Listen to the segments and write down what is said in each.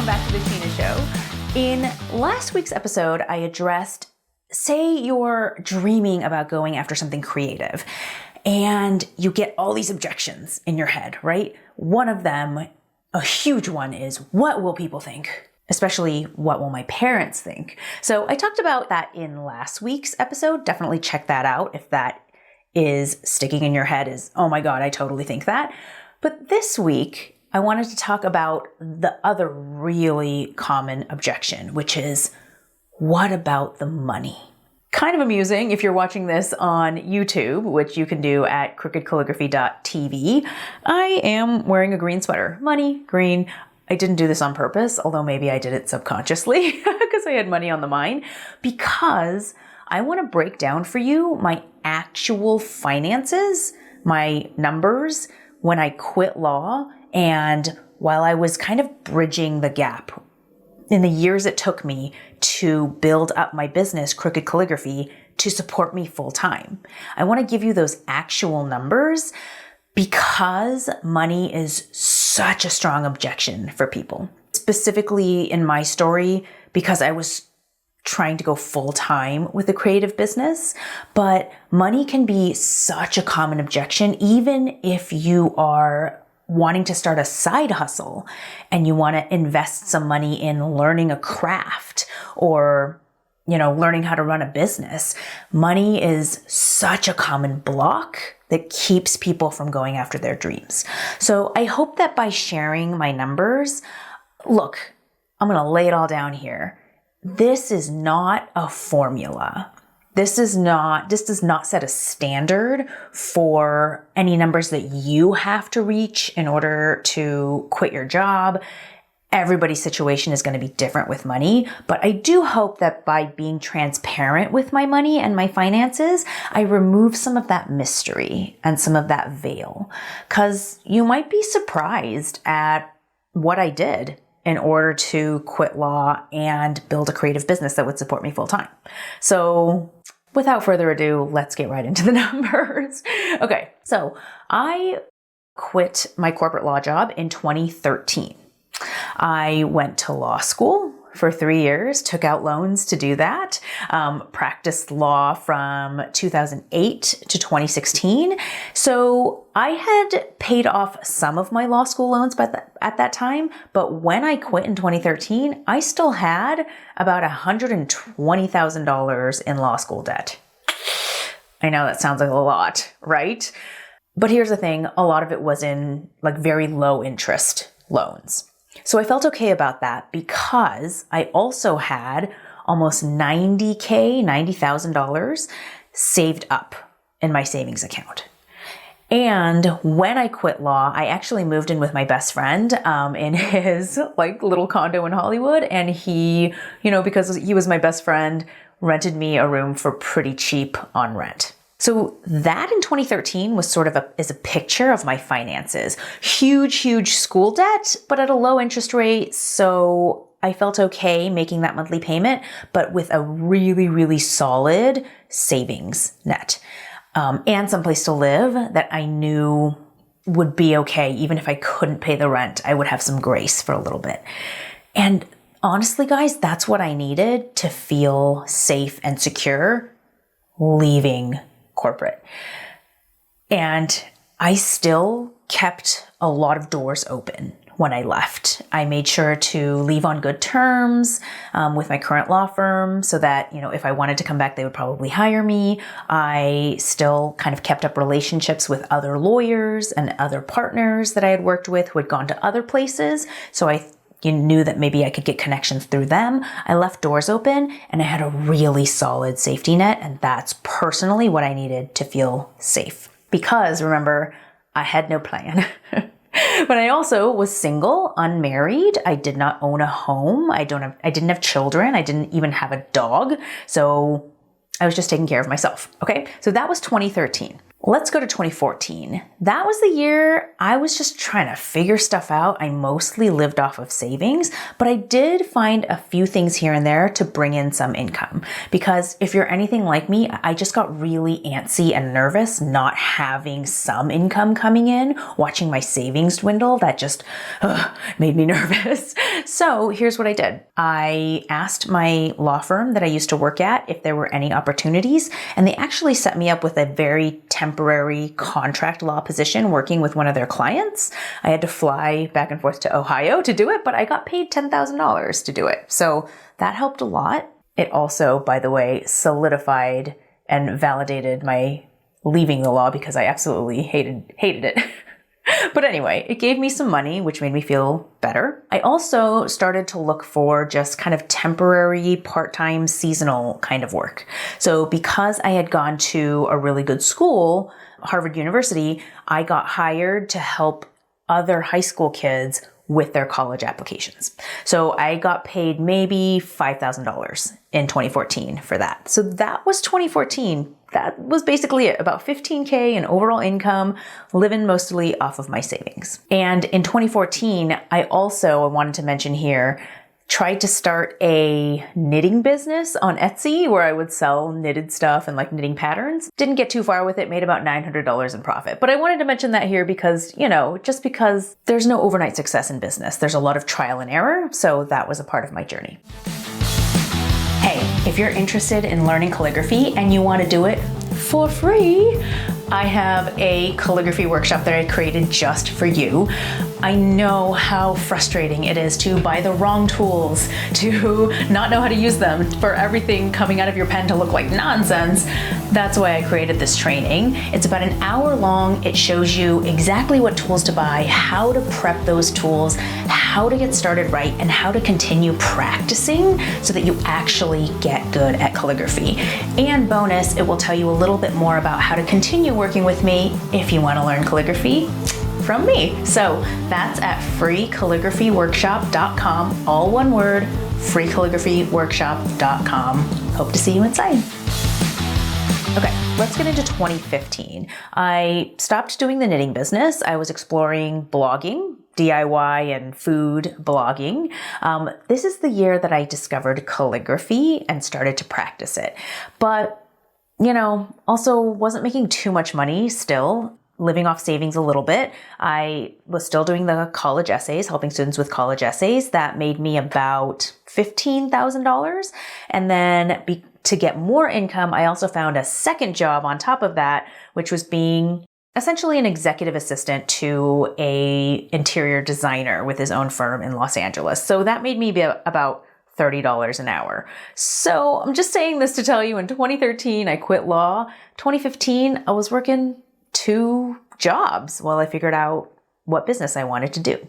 welcome back to the Shinah Show. In last week's episode, I addressed, say you're dreaming about going after something creative and you get all these objections in your head, right? One of them, a huge one, is what will people think? Especially what will my parents think? So I talked about that in last week's episode. Definitely check that out if that is sticking in your head is, oh my God, I totally think that. But this week, I wanted to talk about the other really common objection, which is, what about the money? Kind of amusing if you're watching this on YouTube, which you can do at crookedcalligraphy.tv. I am wearing a green sweater. Money, green. I didn't do this on purpose, although maybe I did it subconsciously because I had money on the mind, because I want to break down for you my actual finances, my numbers, when I quit law and while I was kind of bridging the gap in the years it took me to build up my business, Crooked Calligraphy, to support me full time. I want to give you those actual numbers because money is such a strong objection for people. Specifically in my story, because I was trying to go full time with a creative business, but money can be such a common objection, even if you are wanting to start a side hustle and you want to invest some money in learning a craft or, learning how to run a business. Money is such a common block that keeps people from going after their dreams. So I hope that by sharing my numbers, look, I'm going to lay it all down here. This is not a formula. This does not set a standard for any numbers that you have to reach in order to quit your job. Everybody's situation is going to be different with money, but I do hope that by being transparent with my money and my finances, I remove some of that mystery and some of that veil, because you might be surprised at what I did in order to quit law and build a creative business that would support me full time. So without further ado, let's get right into the numbers. Okay, so I quit my corporate law job in 2013. I went to law school for 3 years, took out loans to do that, practiced law from 2008 to 2016. So I had paid off some of my law school loans at that time, but when I quit in 2013, I still had about $120,000 in law school debt. I know that sounds like a lot, right? But here's the thing, a lot of it was in very low interest loans. So I felt okay about that because I also had almost $90,000 saved up in my savings account. And when I quit law, I actually moved in with my best friend in his little condo in Hollywood. And he, because he was my best friend, rented me a room for pretty cheap on rent. So that in 2013 was sort of is a picture of my finances. Huge school debt, but at a low interest rate. So I felt okay making that monthly payment, but with a really solid savings net. And someplace to live that I knew would be okay. Even if I couldn't pay the rent, I would have some grace for a little bit. And honestly, guys, that's what I needed to feel safe and secure leaving corporate. And I still kept a lot of doors open when I left. I made sure to leave on good terms with my current law firm so that, if I wanted to come back, they would probably hire me. I still kind of kept up relationships with other lawyers and other partners that I had worked with who had gone to other places. So I knew that maybe I could get connections through them. I left doors open and I had a really solid safety net. And that's personally what I needed to feel safe. Because remember, I had no plan. But I also was single, unmarried. I did not own a home. I didn't have children. I didn't even have a dog. So I was just taking care of myself. Okay. So that was 2013. Let's go to 2014. That was the year I was just trying to figure stuff out. I mostly lived off of savings, but I did find a few things here and there to bring in some income. Because if you're anything like me, I just got really antsy and nervous not having some income coming in, watching my savings dwindle. That just made me nervous. So here's what I did. I asked my law firm that I used to work at if there were any opportunities, and they actually set me up with a very temporary contract law position working with one of their clients. I had to fly back and forth to Ohio to do it, but I got paid $10,000 to do it. So that helped a lot. It also, by the way, solidified and validated my leaving the law because I absolutely hated it. But anyway, it gave me some money, which made me feel better. I also started to look for just kind of temporary, part-time, seasonal kind of work. So because I had gone to a really good school, Harvard University, I got hired to help other high school kids with their college applications. So I got paid maybe $5,000 in 2014 for that. So that was 2014. That was basically it, about $15K in overall income, living mostly off of my savings. And in 2014, I wanted to mention here, tried to start a knitting business on Etsy where I would sell knitted stuff and like knitting patterns. Didn't get too far with it, made about $900 in profit. But I wanted to mention that here because, just because there's no overnight success in business. There's a lot of trial and error. So that was a part of my journey. Hey, if you're interested in learning calligraphy and you want to do it for free, I have a calligraphy workshop that I created just for you. I know how frustrating it is to buy the wrong tools, to not know how to use them, for everything coming out of your pen to look like nonsense. That's why I created this training. It's about an hour long. It shows you exactly what tools to buy, how to prep those tools, how to get started right, and how to continue practicing so that you actually get good at calligraphy. And bonus, it will tell you a little bit more about how to continue working with me if you want to learn calligraphy from me. So that's at freecalligraphyworkshop.com, all one word, freecalligraphyworkshop.com. Hope to see you inside. Okay, let's get into 2015. I stopped doing the knitting business. I was exploring blogging, DIY and food blogging. This is the year that I discovered calligraphy and started to practice it. But, also wasn't making too much money still, living off savings a little bit. I was still doing the college essays, helping students with college essays. That made me about $15,000. And then to get more income, I also found a second job on top of that, which was being essentially an executive assistant to a interior designer with his own firm in Los Angeles. So that made me be about $30 an hour. So I'm just saying this to tell you, in 2013, I quit law. 2015, I was working 2 jobs while I figured out what business I wanted to do,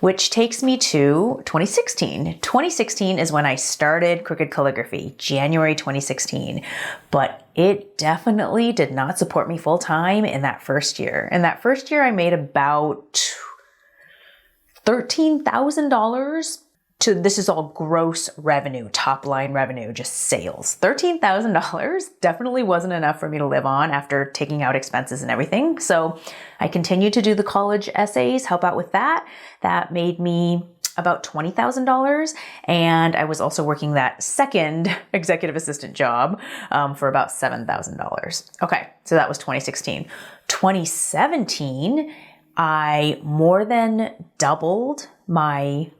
which takes me to 2016. 2016 is when I started Crooked Calligraphy, January 2016, but it definitely did not support me full time in that first year. In that first year, I made about $13,000. This is all gross revenue, top line revenue, just sales. $13,000 definitely wasn't enough for me to live on after taking out expenses and everything. So I continued to do the college essays, help out with that. That made me about $20,000. And I was also working that second executive assistant job for about $7,000. Okay, so that was 2016. 2017, I more than doubled my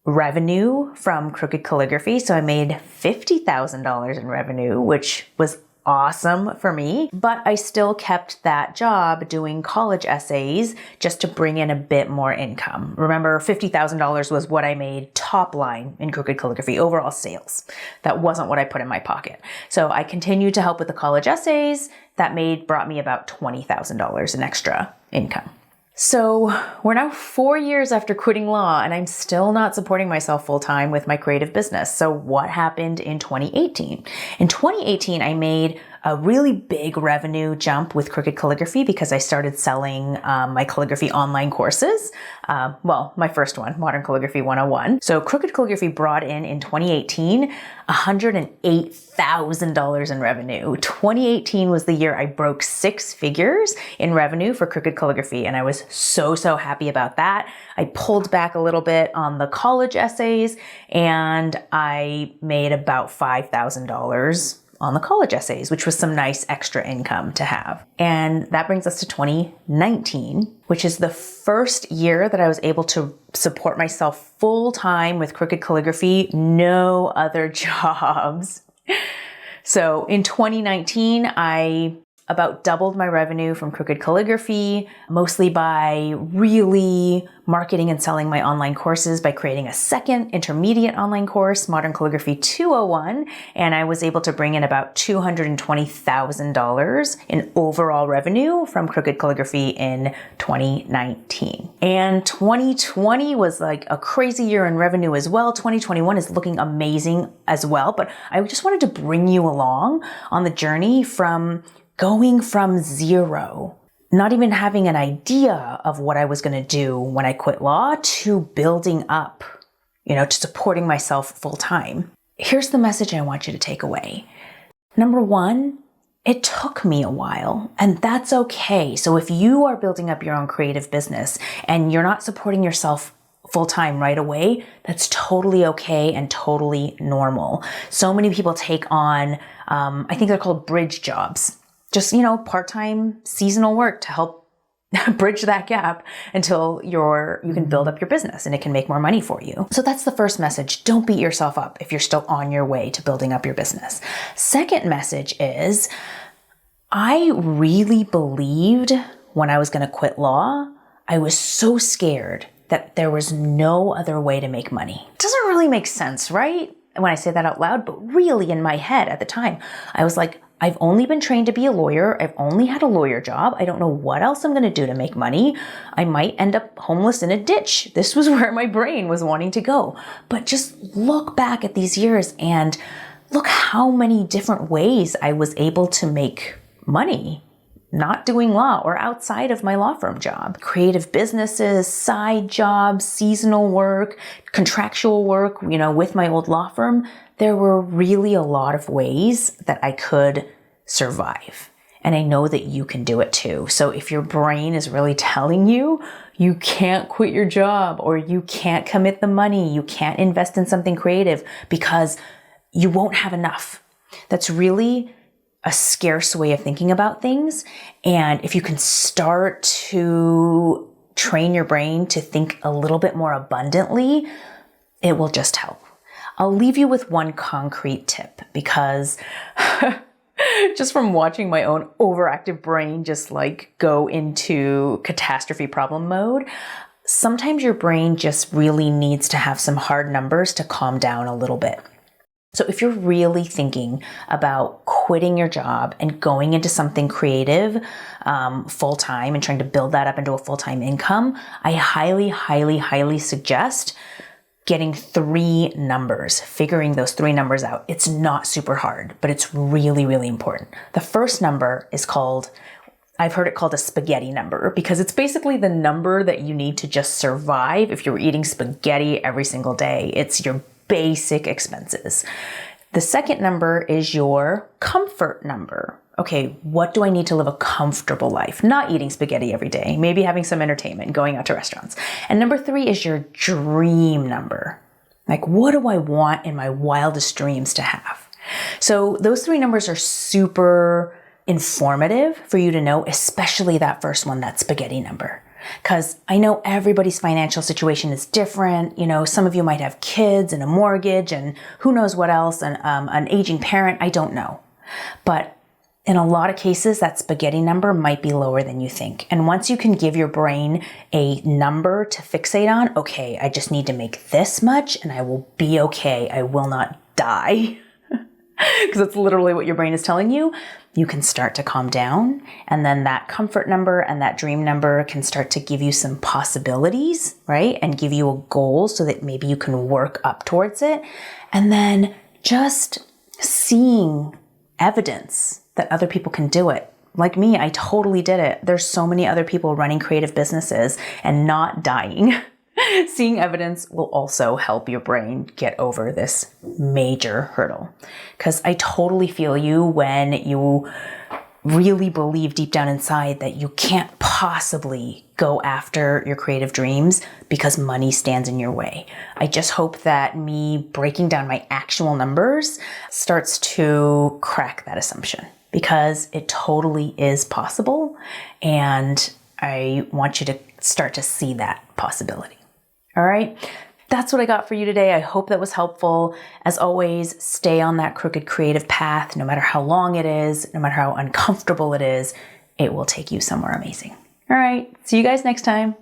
revenue from Crooked Calligraphy. So I made $50,000 in revenue, which was awesome for me, but I still kept that job doing college essays just to bring in a bit more income. Remember, $50,000 was what I made top line in Crooked Calligraphy, overall sales. That wasn't what I put in my pocket. So I continued to help with the college essays. That brought me about $20,000 in extra income. So we're now 4 years after quitting law, and I'm still not supporting myself full-time with my creative business. So what happened in 2018? In 2018, I made a really big revenue jump with Crooked Calligraphy because I started selling my calligraphy online courses. My first one, Modern Calligraphy 101. So Crooked Calligraphy brought in 2018, $108,000 in revenue. 2018 was the year I broke 6 figures in revenue for Crooked Calligraphy, and I was so happy about that. I pulled back a little bit on the college essays, and I made about $5,000 on the college essays, which was some nice extra income to have. And that brings us to 2019, which is the first year that I was able to support myself full time with Crooked Calligraphy, no other jobs. So in 2019, I about doubled my revenue from Crooked Calligraphy, mostly by really marketing and selling my online courses by creating a second intermediate online course, Modern Calligraphy 201, and I was able to bring in about $220,000 in overall revenue from Crooked Calligraphy in 2019. And 2020 was like a crazy year in revenue as well. 2021 is looking amazing as well, but I just wanted to bring you along on the journey from going from zero, not even having an idea of what I was going to do when I quit law, to building up, to supporting myself full time. Here's the message I want you to take away. Number one, it took me a while, and that's okay. So if you are building up your own creative business and you're not supporting yourself full time right away, that's totally okay and totally normal. So many people take on, I think they're called bridge jobs. Just, part-time seasonal work to help bridge that gap until you can build up your business and it can make more money for you. So that's the first message. Don't beat yourself up if you're still on your way to building up your business. Second message is, I really believed when I was going to quit law, I was so scared that there was no other way to make money. It doesn't really make sense, right? When I say that out loud, but really in my head at the time, I was like, I've only been trained to be a lawyer. I've only had a lawyer job. I don't know what else I'm going to do to make money. I might end up homeless in a ditch. This was where my brain was wanting to go. But just look back at these years and look how many different ways I was able to make money, not doing law or outside of my law firm job. Creative businesses, side jobs, seasonal work, contractual work, with my old law firm. There were really a lot of ways that I could survive. And I know that you can do it too. So if your brain is really telling you you can't quit your job, or you can't commit the money, you can't invest in something creative because you won't have enough, that's really a scarce way of thinking about things. And if you can start to train your brain to think a little bit more abundantly, it will just help. I'll leave you with one concrete tip, because just from watching my own overactive brain just go into catastrophe problem mode, sometimes your brain just really needs to have some hard numbers to calm down a little bit. So if you're really thinking about quitting your job and going into something creative full-time and trying to build that up into a full-time income, I highly suggest getting 3 numbers, figuring those 3 numbers out. It's not super hard, but it's really important. The first number is I've heard it called a spaghetti number, because it's basically the number that you need to just survive if you're eating spaghetti every single day. It's your basic expenses. The second number is your comfort number. Okay, what do I need to live a comfortable life? Not eating spaghetti every day, maybe having some entertainment, going out to restaurants. And number 3 is your dream number. What do I want in my wildest dreams to have? So those 3 numbers are super informative for you to know, especially that first one, that spaghetti number. Because I know everybody's financial situation is different. Some of you might have kids and a mortgage and who knows what else, and an aging parent, I don't know. But in a lot of cases, that spaghetti number might be lower than you think. And once you can give your brain a number to fixate on, okay, I just need to make this much and I will be okay. I will not die. Because that's literally what your brain is telling you. You can start to calm down. And then that comfort number and that dream number can start to give you some possibilities, right? And give you a goal so that maybe you can work up towards it. And then just seeing evidence that other people can do it. Like me, I totally did it. There's so many other people running creative businesses and not dying. Seeing evidence will also help your brain get over this major hurdle. Because I totally feel you when you really believe deep down inside that you can't possibly go after your creative dreams because money stands in your way. I just hope that me breaking down my actual numbers starts to crack that assumption, because it totally is possible. And I want you to start to see that possibility. All right. That's what I got for you today. I hope that was helpful. As always, stay on that crooked creative path. No matter how long it is, no matter how uncomfortable it is, it will take you somewhere amazing. All right. See you guys next time.